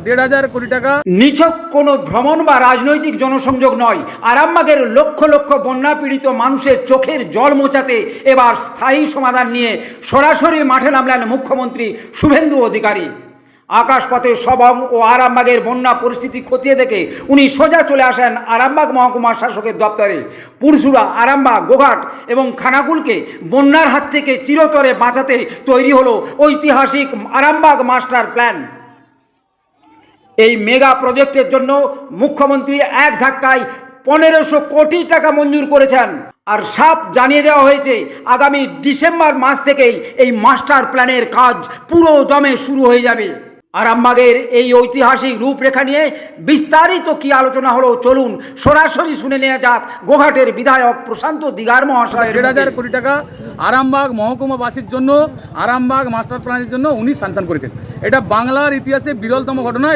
1,500 কোটি টাকা। নিছক কোনো ভ্রমণ বা রাজনৈতিক জনসংযোগ নয়, আরামবাগের লক্ষ লক্ষ বন্যা পীড়িত মানুষের চোখের জল মোছাতে এবার স্থায়ী সমাধান নিয়ে সরাসরি মাঠে নামলেন মুখ্যমন্ত্রী শুভেন্দু অধিকারী। আকাশপথে সবং ও আরামবাগের বন্যা পরিস্থিতি খতিয়ে দেখে উনি সোজা চলে আসেন আরামবাগ মহকুমা শাসকের দপ্তরে। পুরসুরা, আরামবাগ, গোঘাট এবং খানাকুলকে বন্যার হাত থেকে চিরতরে বাঁচাতে তৈরি হলো ঐতিহাসিক আরামবাগ মাস্টার প্ল্যান। এই মেগা প্রজেক্টের জন্য মুখ্যমন্ত্রী এক ধাক্কায় 1500 কোটি টাকা মঞ্জুর করেছেন। আর সাফ জানিয়ে দেওয়া হয়েছে আগামী ডিসেম্বর মাস থেকেই এই মাস্টার প্ল্যানের কাজ পুরো দমে শুরু হয়ে যাবে। আরামবাগের এই ঐতিহাসিক রূপরেখা নিয়ে বিস্তারিত কি আলোচনা হলো চলুন সরাসরি শুনে নেওয়া যাক গোঘাটের বিধায়ক প্রশান্ত দিগার মহাশয়ের। 1,500 কোটি টাকা আরামবাগ মহকুমাবাসীর জন্য, আরামবাগ মাস্টার প্ল্যানের জন্য উনি স্যাংশন করেছেন। এটা বাংলার ইতিহাসে বিরলতম ঘটনা।